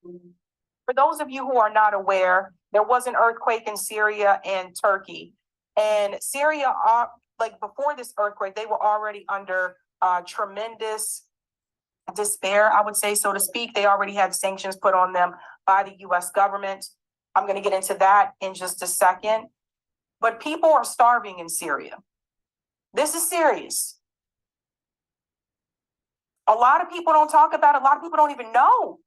For those of you who are not aware, there was an earthquake in Syria and Turkey. And Syria, like before this earthquake, they were already under tremendous despair, I would say, so to speak. They already had sanctions put on them by the US government. I'm going to get into that in just a second. But people are starving in Syria. This is serious. A lot of people don't talk about it. A lot of people don't even know.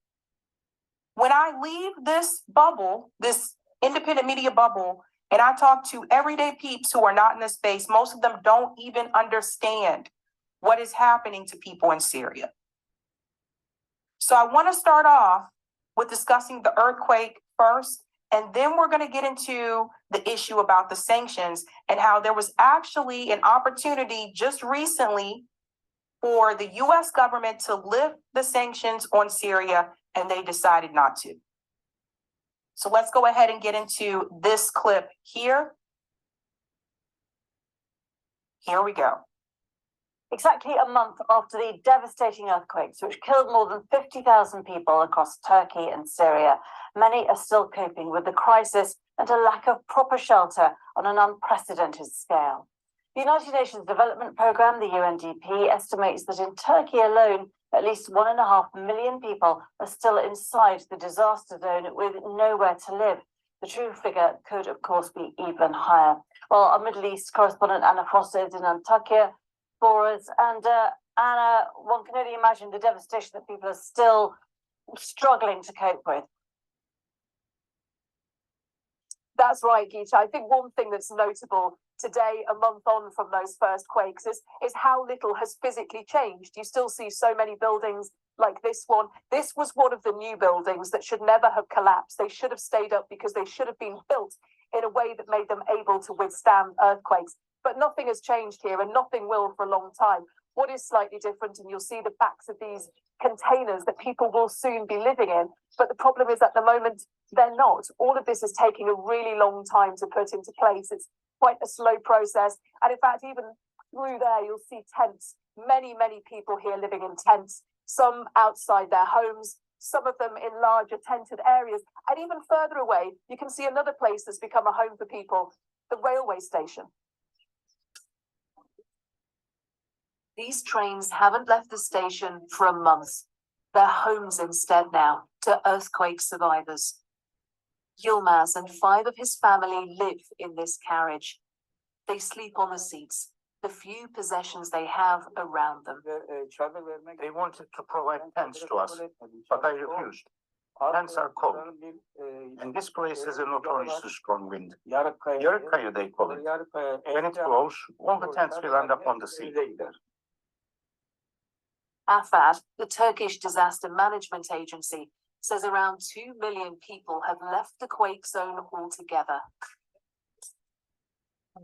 When I leave this bubble, this independent media bubble, and I talk to everyday peeps who are not in this space, most of them don't even understand what is happening to people in Syria. So I want to start off with discussing the earthquake first, and then we're going to get into the issue about the sanctions and how there was actually an opportunity just recently for the US government to lift the sanctions on Syria, and they decided not to. So let's go ahead and get into this clip here. Here we go. Exactly a month after the devastating earthquakes, which killed more than 50,000 people across Turkey and Syria, many are still coping with the crisis and a lack of proper shelter on an unprecedented scale. The United Nations Development Programme, the UNDP, estimates that in Turkey alone, at least 1.5 million people are still inside the disaster zone with nowhere to live. The true figure could, of course, be even higher. Well, our Middle East correspondent Anna Foster is in Antakya for us. And Anna, one can only imagine the devastation that people are still struggling to cope with. That's right, Geeta. I think one thing that's notable today, a month on from those first quakes, is how little has physically changed. You still see so many buildings like this one. This was one of the new buildings that should never have collapsed. They should have stayed up because they should have been built in a way that made them able to withstand earthquakes. But nothing has changed here, and nothing will for a long time. What is slightly different, and you'll see the backs of these containers that people will soon be living in, but the problem is at the moment they're not. All of this is taking a really long time to put into place. It's quite a slow process, and in fact, even through there, you'll see tents. Many people here living in tents, some outside their homes, some of them in larger tented areas, and even further away, you can see another place that's become a home for people, the railway station. These trains haven't left the station for a month. They're homes instead now to earthquake survivors. Yilmaz and 5 of his family live in this carriage. They sleep on the seats, the few possessions they have around them. They wanted to provide tents to us, but I refused. Tents are cold, and this place has a notoriously strong wind. Yarıkaya they call it. When it blows, all the tents will end up on the sea. AFAD, the Turkish Disaster Management Agency, says around 2 million people have left the quake zone altogether.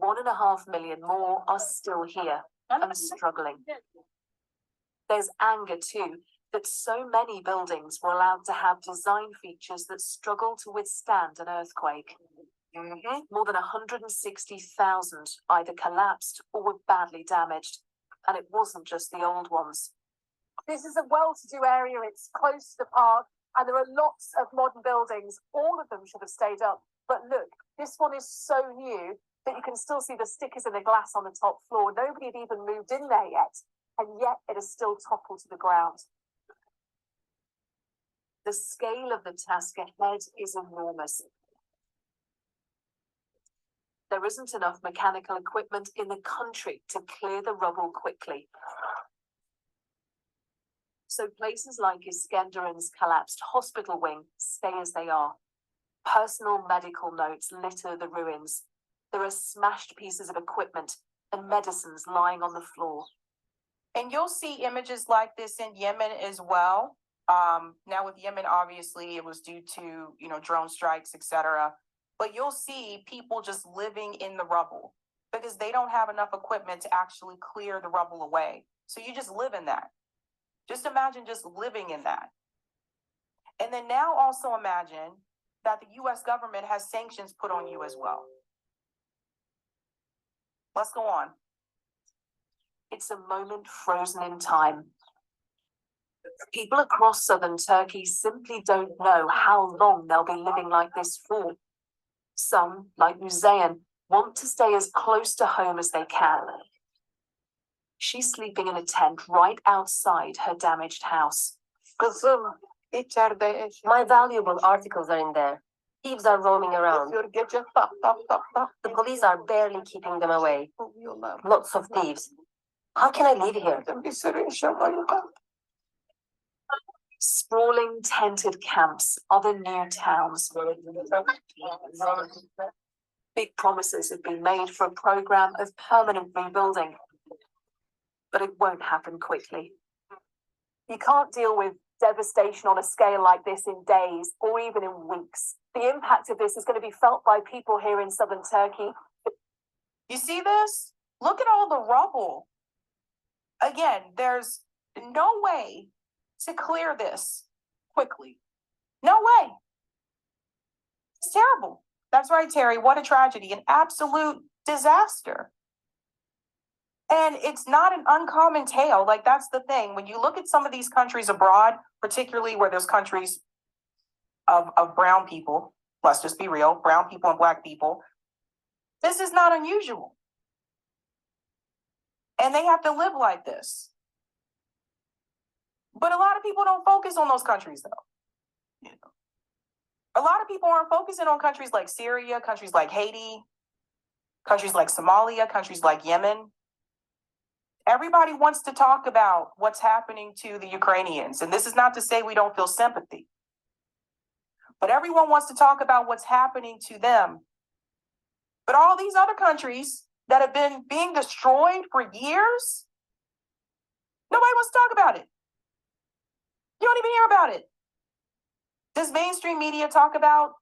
1.5 million more are still here and struggling. There's anger too that so many buildings were allowed to have design features that struggle to withstand an earthquake. More than 160,000 either collapsed or were badly damaged, and it wasn't just the old ones. This is a well-to-do area. It's close to the park, and there are lots of modern buildings. All of them should have stayed up. But look, this one is so new that you can still see the stickers in the glass on the top floor. Nobody had even moved in there yet, and yet it is still toppled to the ground. The scale of the task ahead is enormous. There isn't enough mechanical equipment in the country to clear the rubble quickly. So places like Iskenderun's collapsed hospital wing stay as they are. Personal medical notes litter the ruins. There are smashed pieces of equipment and medicines lying on the floor. And you'll see images like this in Yemen as well. Now with Yemen, obviously, it was due to, drone strikes, etc. But you'll see people just living in the rubble because they don't have enough equipment to actually clear the rubble away. So you just live in that. Just imagine just living in that. And then now also imagine that the US government has sanctions put on you as well. Let's go on. It's a moment frozen in time. People across southern Turkey simply don't know how long they'll be living like this for. Some, like Muzayan, want to stay as close to home as they can. She's sleeping in a tent right outside her damaged house. Kızım, içeride eşya. My valuable articles are in there. Thieves are roaming around. Yapıyor, gece tak tak tak tak. The police are barely keeping them away. Kovuyorlar. Lots of thieves. How can I live here? Bir sürü eşya var yukarıda. Sprawling tented camps are the new towns. Big promises have been made for a program of permanent rebuilding, but it won't happen quickly. You can't deal with devastation on a scale like this in days or even in weeks. The impact of this is going to be felt by people here in southern Turkey. You see this? Look at all the rubble. Again, there's no way to clear this quickly. No way. It's terrible. That's right, Terry. What a tragedy, an absolute disaster. And it's not an uncommon tale. Like, that's the thing. When you look at some of these countries abroad, particularly where there's countries of brown people, let's just be real, brown people and black people, this is not unusual. And they have to live like this. But a lot of people don't focus on those countries, though. You know, a lot of people aren't focusing on countries like Syria, countries like Haiti, countries like Somalia, countries like Yemen. Everybody wants to talk about what's happening to the Ukrainians. And this is not to say we don't feel sympathy. But everyone wants to talk about what's happening to them. But all these other countries that have been being destroyed for years, nobody wants to talk about it. You don't even hear about it. Does mainstream media talk about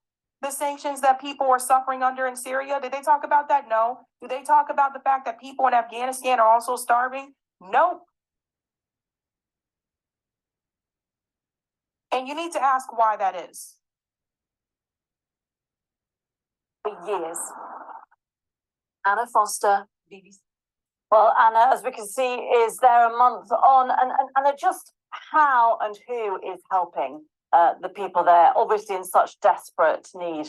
the sanctions that people are suffering under in Syria? Did they talk about that? No. Do they talk about the fact that people in Afghanistan are also starving? No. And you need to ask why that is. For years. Anna Foster, BBC. Well, Anna, as we can see, is there a month on, and just how and who is helping the people there, obviously in such desperate need?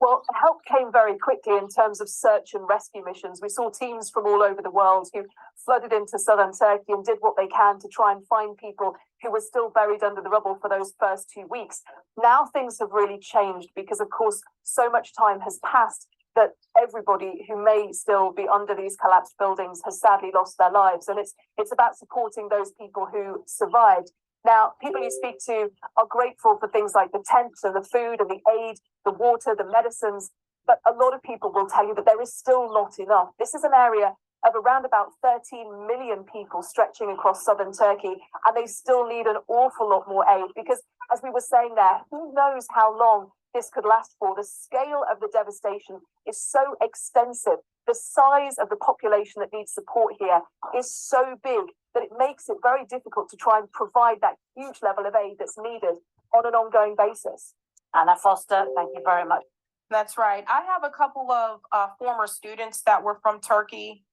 Well, help came very quickly in terms of search and rescue missions. We saw teams from all over the world who flooded into southern Turkey and did what they can to try and find people who were still buried under the rubble for those first 2 weeks. Now things have really changed because, of course, so much time has passed that everybody who may still be under these collapsed buildings has sadly lost their lives. And it's about supporting those people who survived. Now, people you speak to are grateful for things like the tents and the food and the aid, the water, the medicines, but a lot of people will tell you that there is still not enough. This is an area of around about 13 million people stretching across southern Turkey, and they still need an awful lot more aid because, as we were saying there, who knows how long this could last for. The scale of the devastation is so extensive. The size of the population that needs support here is so big that it makes it very difficult to try and provide that huge level of aid that's needed on an ongoing basis. Anna Foster, thank you very much. That's right. I have a couple of former students that were from Turkey.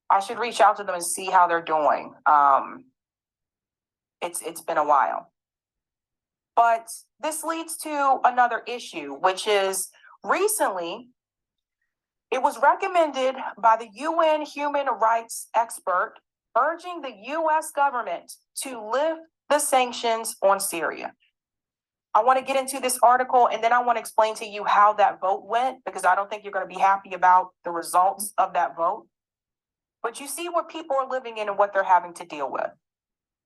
I should reach out to them and see how they're doing. It's been a while. But this leads to another issue, which is recently it was recommended by the UN human rights expert urging the US government to lift the sanctions on Syria. I want to get into this article and then I want to explain to you how that vote went, because I don't think you're going to be happy about the results of that vote. But you see what people are living in and what they're having to deal with.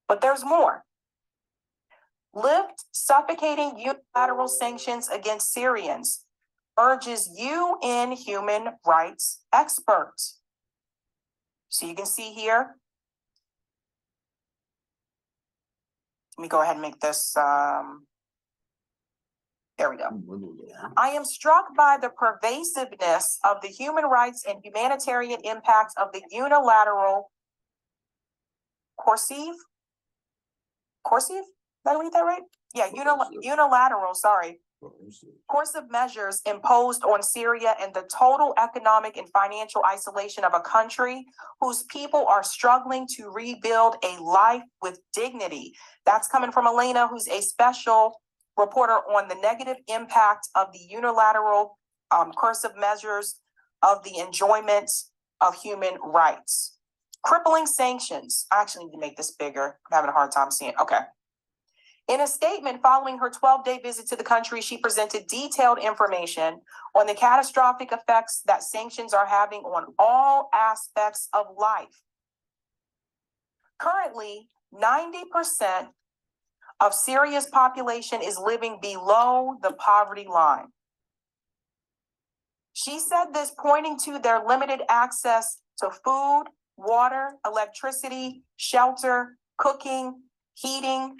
But there's more. Lift suffocating unilateral sanctions against Syrians, urges UN human rights experts. So you can see here. Let me go ahead and make this, there we go. I am struck by the pervasiveness of the human rights and humanitarian impacts of the unilateral Did I read that right? Yeah, unilateral, sorry, coercive measures imposed on Syria and the total economic and financial isolation of a country whose people are struggling to rebuild a life with dignity. That's coming from Elena, who's a special reporter on the negative impact of the unilateral coercive measures of the enjoyment of human rights. Crippling sanctions. I actually need to make this bigger. I'm having a hard time seeing. Okay. In a statement following her 12-day visit to the country, she presented detailed information on the catastrophic effects that sanctions are having on all aspects of life. Currently, 90% of Syria's population is living below the poverty line. She said this, pointing to their limited access to food, water, electricity, shelter, cooking, heating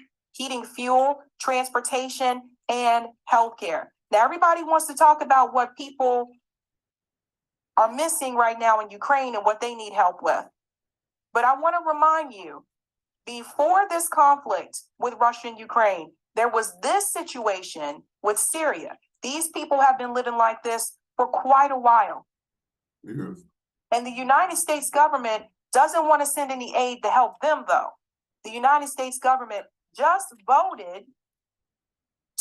fuel, transportation, and healthcare. Now, everybody wants to talk about what people are missing right now in Ukraine and what they need help with. But I want to remind you, before this conflict with Russia and Ukraine, there was this situation with Syria. These people have been living like this for quite a while. Yes. And the United States government doesn't want to send any aid to help them, though. The United States government just voted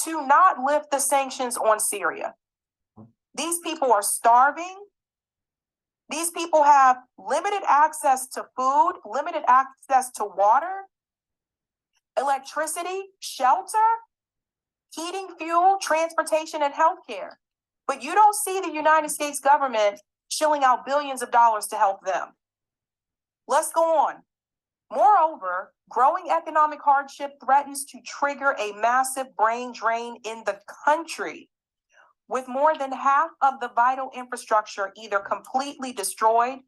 to not lift the sanctions on Syria. These people are starving. These people have limited access to food, limited access to water, electricity, shelter, heating, fuel, transportation, and healthcare. But you don't see the United States government shilling out billions of dollars to help them. Let's go on. Moreover, growing economic hardship threatens to trigger a massive brain drain in the country, with more than half of the vital infrastructure either completely destroyed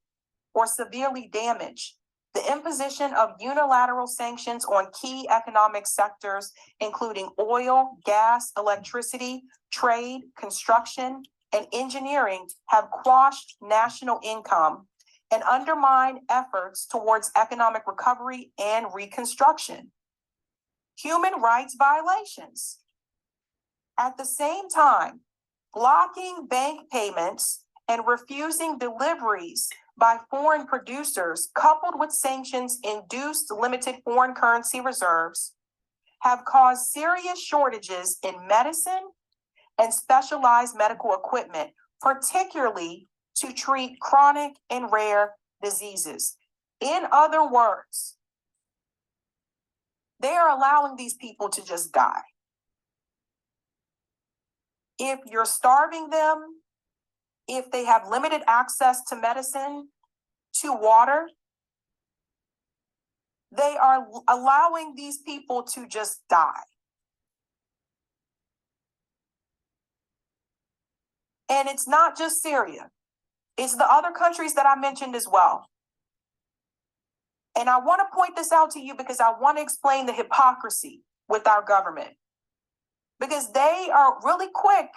or severely damaged. The imposition of unilateral sanctions on key economic sectors, including oil, gas, electricity, trade, construction, and engineering, have quashed national income and undermine efforts towards economic recovery and reconstruction. Human rights violations. At the same time, blocking bank payments and refusing deliveries by foreign producers, coupled with sanctions-induced limited foreign currency reserves, have caused serious shortages in medicine and specialized medical equipment, particularly to treat chronic and rare diseases. In other words, they are allowing these people to just die. If you're starving them, if they have limited access to medicine, to water, they are allowing these people to just die. And it's not just Syria. It's the other countries that I mentioned as well. And I want to point this out to you because I want to explain the hypocrisy with our government. Because they are really quick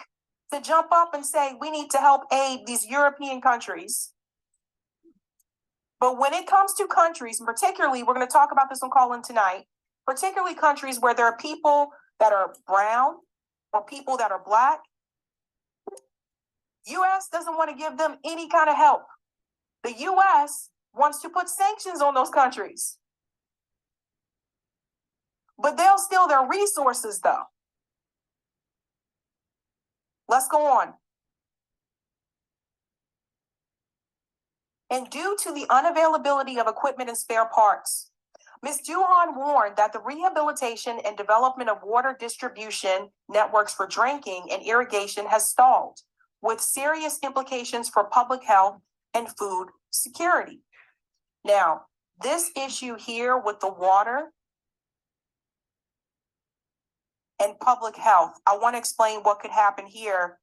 to jump up and say, we need to help aid these European countries. But when it comes to countries, and particularly, we're going to talk about this on Call-In tonight, particularly countries where there are people that are brown or people that are black, U.S. doesn't want to give them any kind of help. The U.S. wants to put sanctions on those countries. But they'll steal their resources, though. Let's go on. And due to the unavailability of equipment and spare parts, Ms. Duhan warned that the rehabilitation and development of water distribution networks for drinking and irrigation has stalled, with serious implications for public health and food security. Now, this issue here with the water and public health, I want to explain what could happen here,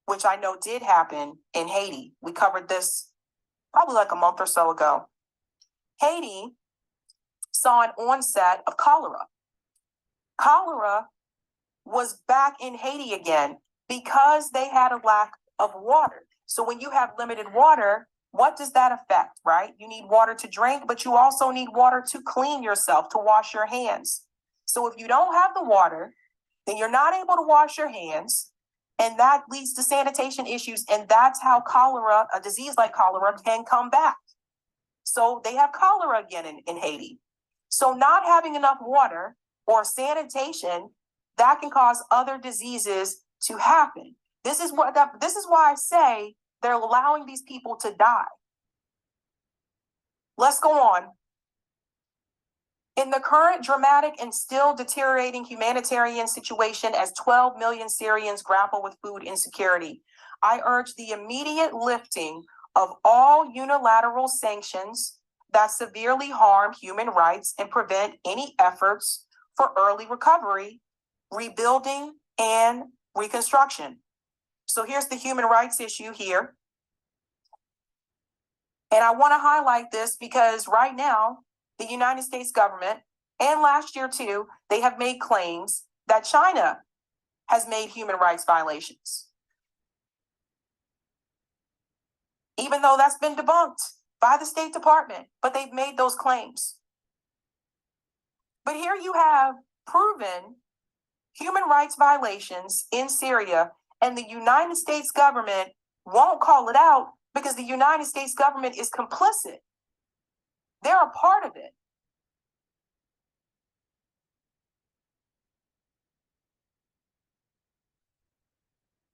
which I know did happen in Haiti. We covered this probably like a month or so ago. Haiti saw an onset of cholera. Cholera was back in Haiti again because they had a lack of water. So when you have limited water, what does that affect, right? You need water to drink, but you also need water to clean yourself, to wash your hands. So if you don't have the water, then you're not able to wash your hands, and that leads to sanitation issues, and that's how cholera, a disease like cholera, can come back. So they have cholera again in Haiti. So not having enough water or sanitation, that can cause other diseases to happen. This is why I say they're allowing these people to die. Let's go on. In the current dramatic and still deteriorating humanitarian situation as 12 million Syrians grapple with food insecurity, I urge the immediate lifting of all unilateral sanctions that severely harm human rights and prevent any efforts for early recovery, rebuilding, and reconstruction. So here's the human rights issue here. And I want to highlight this because right now, the United States government, and last year too, they have made claims that China has made human rights violations. Even though that's been debunked by the State Department, but they've made those claims. But here you have proven human rights violations in Syria, and the United States government won't call it out because the United States government is complicit. They're a part of it.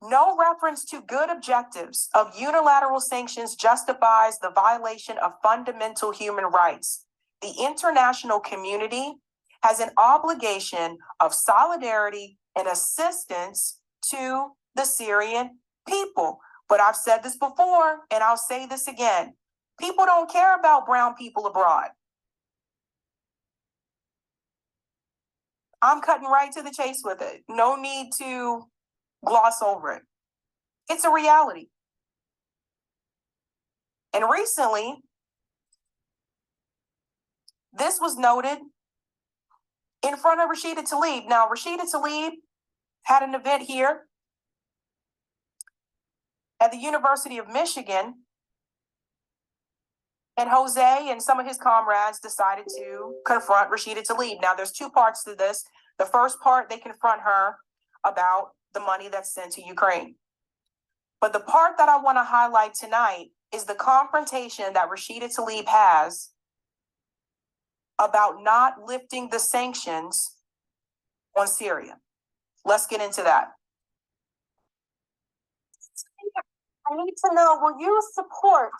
No reference to good objectives of unilateral sanctions justifies the violation of fundamental human rights. The international community has an obligation of solidarity and assistance to the Syrian people. But I've said this before, and I'll say this again. People don't care about brown people abroad. I'm cutting right to the chase with it. No need to gloss over it. It's a reality. And recently, this was noted in front of Rashida Tlaib. Now, Rashida Tlaib had an event here at the University of Michigan, and Jose and some of his comrades decided to confront Rashida Tlaib. Now, there's two parts to this. The first part, they confront her about the money that's sent to Ukraine. But the part that I want to highlight tonight is the confrontation that Rashida Tlaib has about not lifting the sanctions on Syria. Let's get into that. I need to know, will you support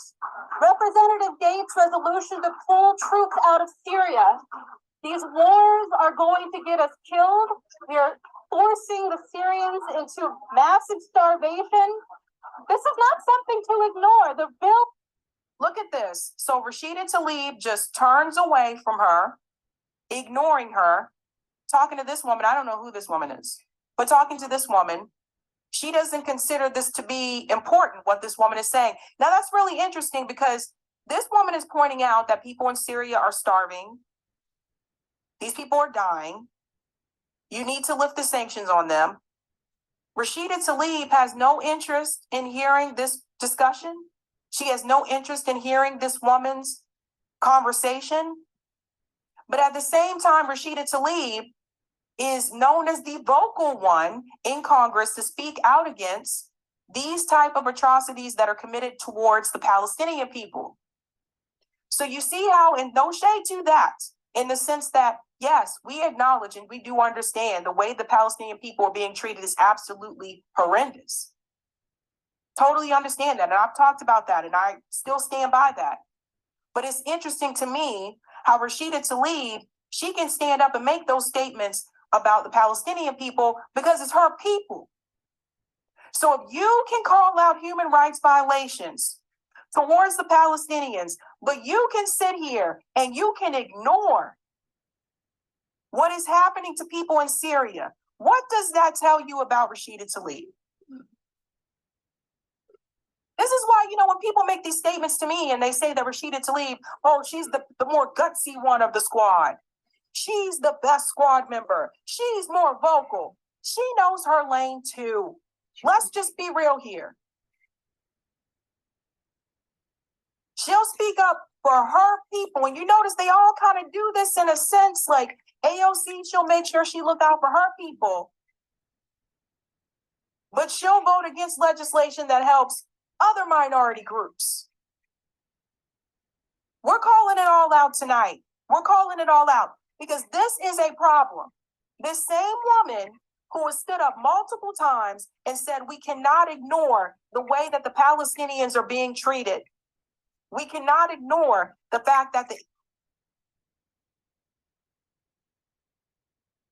Representative Gates' resolution to pull troops out of Syria? These wars are going to get us killed. We are forcing the Syrians into massive starvation. This is not something to ignore. The bill. Look at this. So Rashida Tlaib just turns away from her, ignoring her, talking to this woman. I don't know who this woman is, but talking to this woman, she doesn't consider this to be important, what this woman is saying. Now, that's really interesting because this woman is pointing out that people in Syria are starving. These people are dying. You need to lift the sanctions on them. Rashida Tlaib has no interest in hearing this discussion. She has no interest in hearing this woman's conversation. But at the same time, Rashida Tlaib is known as the vocal one in Congress to speak out against these type of atrocities that are committed towards the Palestinian people. So you see how, and no shade to that, in the sense that, yes, we acknowledge and we do understand the way the Palestinian people are being treated is absolutely horrendous. Totally understand that. And I've talked about that and I still stand by that. But it's interesting to me how Rashida Tlaib, she can stand up and make those statements about the Palestinian people because it's her people. So if you can call out human rights violations towards the Palestinians, but you can sit here and you can ignore what is happening to people in Syria, what does that tell you about Rashida Tlaib? This is why, when people make these statements to me and they say that Rashida Tlaib, oh, she's the more gutsy one of the squad. She's the best squad member. She's more vocal. She knows her lane too. Let's just be real here. She'll speak up for her people. And you notice they all kind of do this in a sense, like AOC, she'll make sure she look out for her people. but she'll vote against legislation that helps other minority groups. We're calling it all out tonight. We're calling it all out because this is a problem. This same woman who has stood up multiple times and said we cannot ignore the way that the Palestinians are being treated. We cannot ignore the fact that the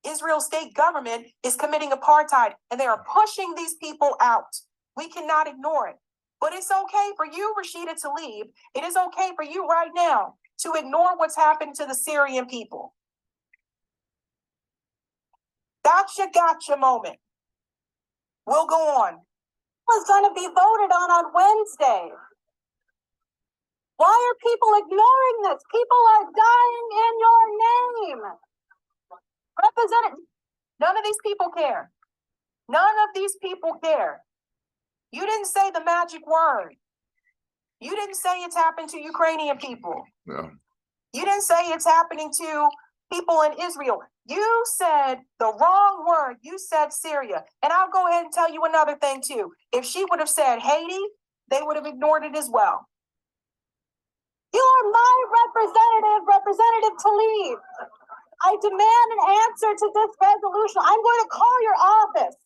Israel state government is committing apartheid and they are pushing these people out. We cannot ignore it. But it's okay for you, Rashida Tlaib. It is okay for you right now to ignore what's happened to the Syrian people. That's your gotcha moment. We'll go on. It's going to be voted on Wednesday. Why are people ignoring this? People are dying in your name. Representative, none of these people care. None of these people care. You didn't say the magic word. You didn't say it's happened to Ukrainian people. No. You didn't say it's happening to people in Israel. You said the wrong word. You said Syria. And I'll go ahead and tell you another thing too. If she would have said Haiti, they would have ignored it as well. You are my representative, Representative Tlaib. I demand an answer to this resolution. I'm going to call your office.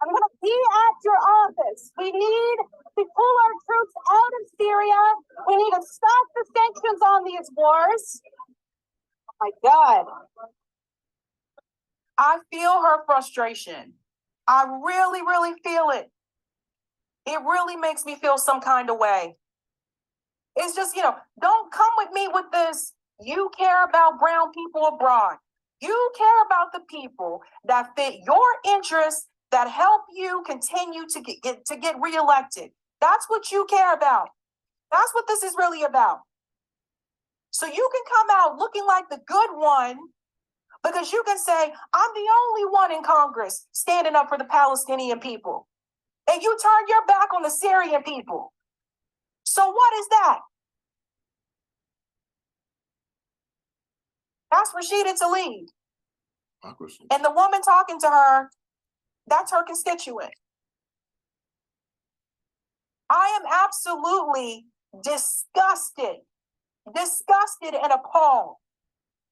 I'm going to be at your office. We need to pull our troops out of Syria. We need to stop the sanctions on these wars. Oh my God. I feel her frustration. I really, really feel it. It really makes me feel some kind of way. It's just, don't come with me with this. You care about brown people abroad. You care about the people that fit your interests, that help you continue to get reelected. That's what you care about. That's what this is really about. So you can come out looking like the good one because you can say, I'm the only one in Congress standing up for the Palestinian people. And you turn your back on the Syrian people. So what is that? That's Rashida Tlaib. And the woman talking to her, that's her constituent. I am absolutely disgusted and appalled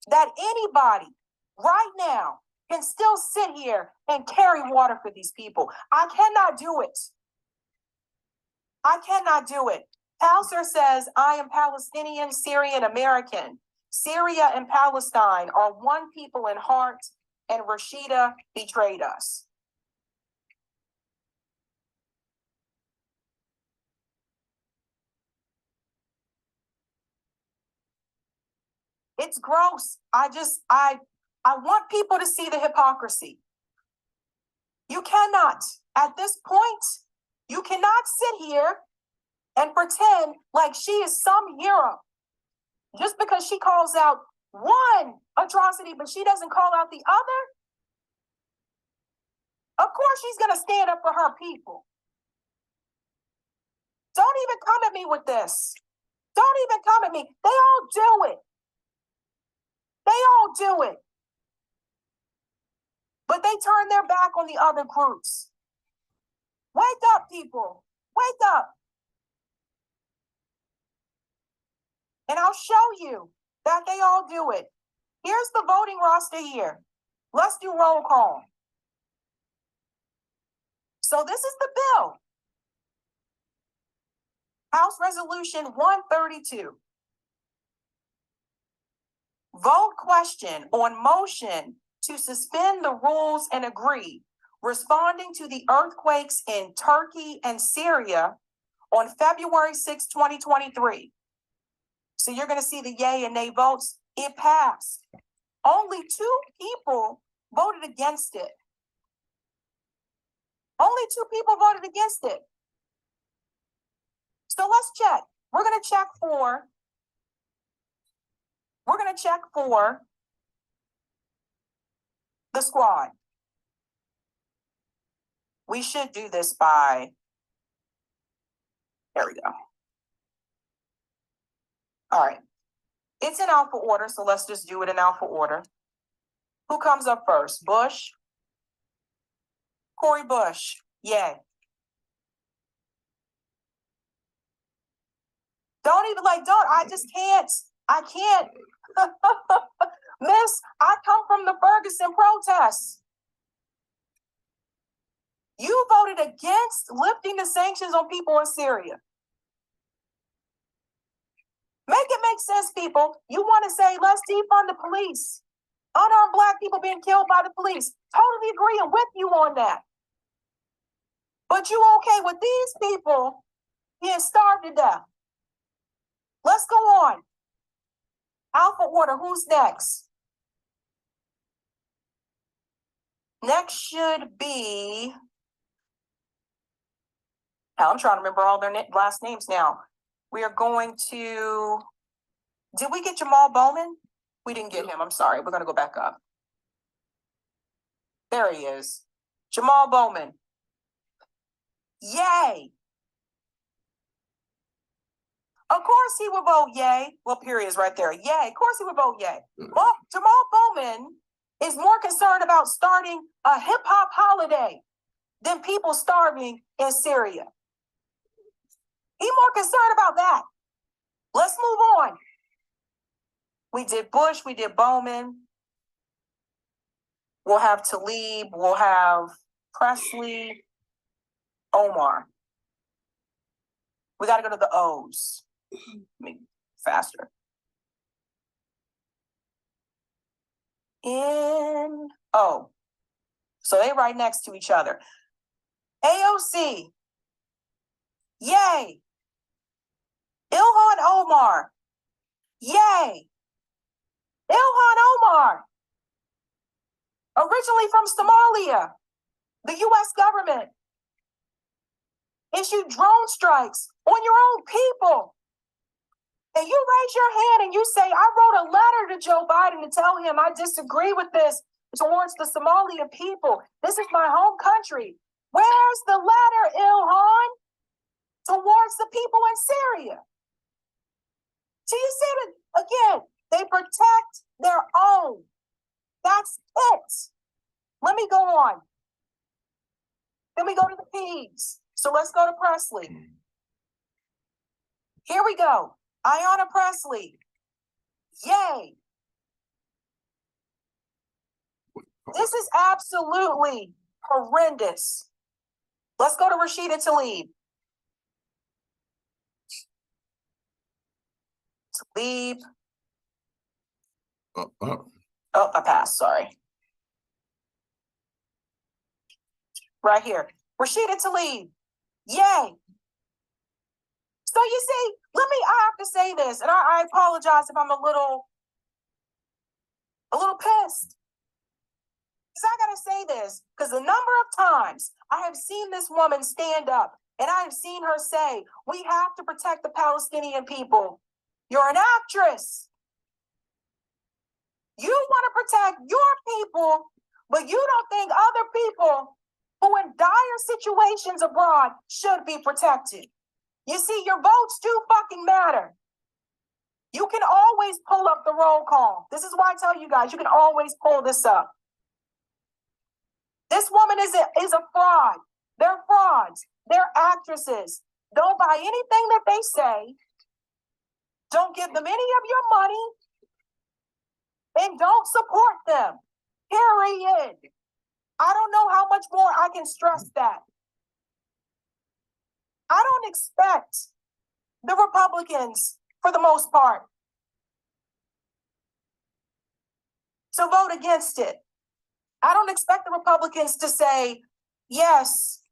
that anybody right now can still sit here and carry water for these people. I cannot do it. I cannot do it. Palser says, I am Palestinian, Syrian, American. Syria and Palestine are one people in heart, and Rashida betrayed us. It's gross. I want people to see the hypocrisy. You cannot, at this point, you cannot sit here and pretend like she is some hero. Just because she calls out one atrocity, but she doesn't call out the other. Of course, she's going to stand up for her people. Don't even come at me with this. Don't even come at me. They all do it. They all do it. But they turn their back on the other groups. Wake up, people. Wake up. And I'll show you that they all do it. Here's the voting roster here. Let's do roll call. So this is the bill. House Resolution 132. Vote question on motion to suspend the rules and agree, responding to the earthquakes in Turkey and Syria on February 6, 2023. So you're going to see the yay and nay votes. It passed. Only 2 people voted against it. Only 2 people voted against it. So let's check. We're going to check for the squad. We should do this by, there we go. All right. It's in alpha order, so let's just do it in alpha order. Who comes up first? Bush? Cori Bush. Yay. Don't even I just can't. I can't. Miss, I come from the Ferguson protests. You voted against lifting the sanctions on people in Syria. Make it make sense, people. You want to say, let's defund the police. Unarmed Black people being killed by the police. Totally agreeing with you on that. But you okay with these people being starved to death? Let's go on. Alpha order, who's next? Next should be, I'm trying to remember all their last names now. We are going to, did we get Jamal Bowman? We didn't get him, I'm sorry. We're going to go back up. There he is. Jamal Bowman. Yay. Of course he would vote yay. Well, period is right there. Yay. Of course he would vote yay. Well, Jamal Bowman is more concerned about starting a hip hop holiday than people starving in Syria. He's more concerned about that. Let's move on. We did Bush, we did Bowman. We'll have Tlaib, we'll have Presley, Omar. We got to go to the O's. Faster. In O. So they right next to each other. AOC. Yay. Ilhan Omar. Yay. Ilhan Omar. Originally from Somalia. The U.S. government issued drone strikes on your own people. And you raise your hand and you say, I wrote a letter to Joe Biden to tell him I disagree with this towards the Somalian people. This is my home country. Where's the letter, Ilhan? Towards the people in Syria. So you see it again, they protect their own. That's it. Let me go on. Then we go to the P's. So let's go to Presley. Here we go. Ayanna Presley. Yay. This is absolutely horrendous. Let's go to Rashida Tlaib. Tlaib. Oh, I passed, sorry. Right here. Rashida Tlaib. Yay. So you see, I have to say this, and I apologize if I'm a little pissed. Because I gotta say this, because the number of times I have seen this woman stand up, and I have seen her say, we have to protect the Palestinian people. You're an actress. You want to protect your people, but you don't think other people who in dire situations abroad should be protected. You see, your votes do fucking matter. You can always pull up the roll call. This is why I tell you guys, you can always pull this up. This woman is a fraud. They're frauds. They're actresses. Don't buy anything that they say. Don't give them any of your money. And don't support them. Period. I don't know how much more I can stress that. I don't expect the Republicans, for the most part, to vote against it. I don't expect the Republicans to say, yes,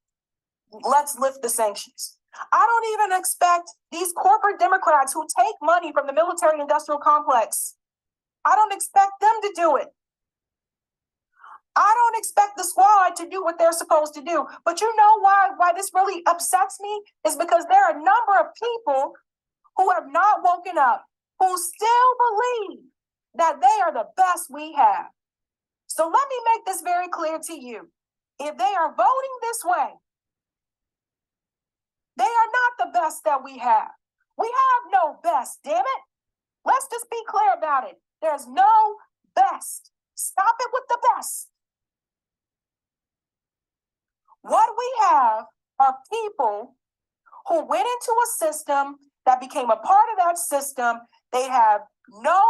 let's lift the sanctions. I don't even expect these corporate Democrats who take money from the military-industrial complex. I don't expect them to do it. I don't expect the squad to do what they're supposed to do. But you know why this really upsets me? Is because there are a number of people who have not woken up, who still believe that they are the best we have. So let me make this very clear to you. If they are voting this way, they are not the best that we have. We have no best, damn it. Let's just be clear about it. There's no best. Stop it with the best. What we have are people who went into a system that became a part of that system. They have no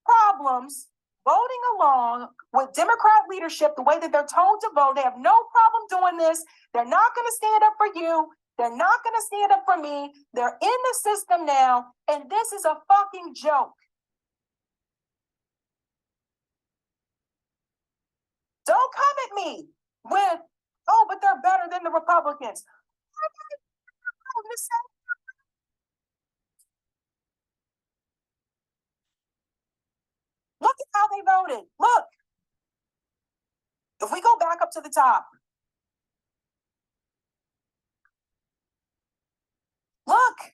problems voting along with Democrat leadership the way that they're told to vote. They have no problem doing this. They're not going to stand up for you. They're not going to stand up for me. They're in the system now, and this is a fucking joke. Don't come at me with, oh, but they're better than the Republicans. Look at how they voted. Look. If we go back up to the top, look.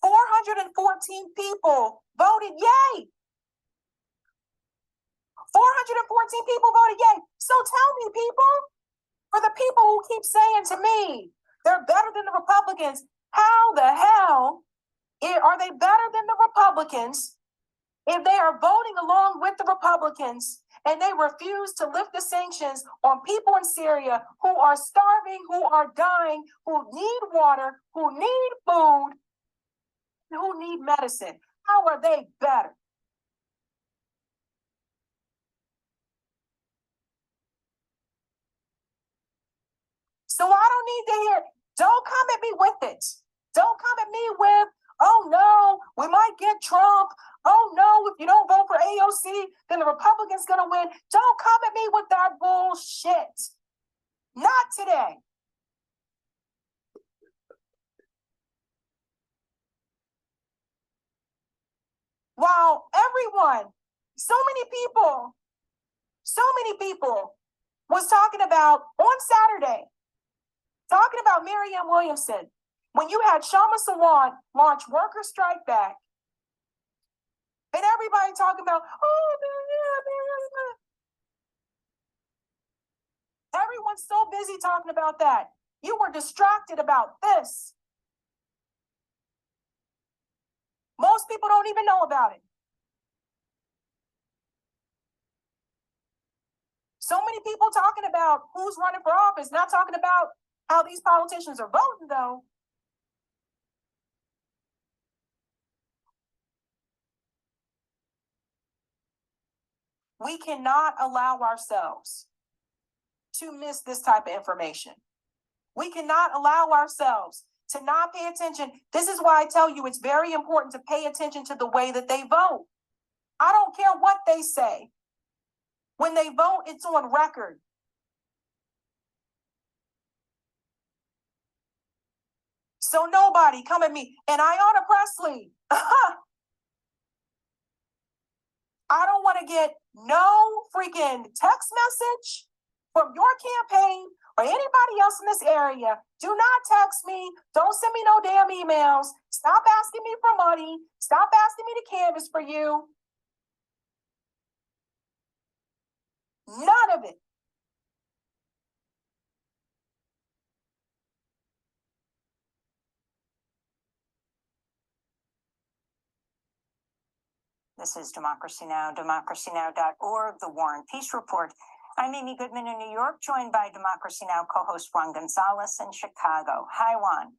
414 people voted yay. 414 people voted yay. So tell me, people, for the people who keep saying to me, they're better than the Republicans, how the hell are they better than the Republicans if they are voting along with the Republicans and they refuse to lift the sanctions on people in Syria who are starving, who are dying, who need water, who need food, who need medicine? How are they better? So I don't need to hear, don't come at me with it. Don't come at me with, oh no, we might get Trump. Oh no, if you don't vote for AOC, then the Republicans gonna win. Don't come at me with that bullshit. Not today. While everyone, so many people was talking about on Saturday, talking about Marianne Williamson, when you had Shama Sawant launch worker strike back, and everybody talking about, oh, Marianne. Everyone's so busy talking about that. You were distracted about this. Most people don't even know about it. So many people talking about who's running for office, not talking about how these politicians are voting, though. We cannot allow ourselves to miss this type of information. We cannot allow ourselves to not pay attention. This is why I tell you it's very important to pay attention to the way that they vote. I don't care what they say. When they vote, it's on record. So nobody come at me. And Ayanna Presley, I don't want to get no freaking text message from your campaign or anybody else in this area. Do not text me. Don't send me no damn emails. Stop asking me for money. Stop asking me to canvass for you. None of it. This is Democracy Now!, democracynow.org, The War and Peace Report. I'm Amy Goodman in New York, joined by Democracy Now! Co-host Juan Gonzalez in Chicago. Hi, Juan.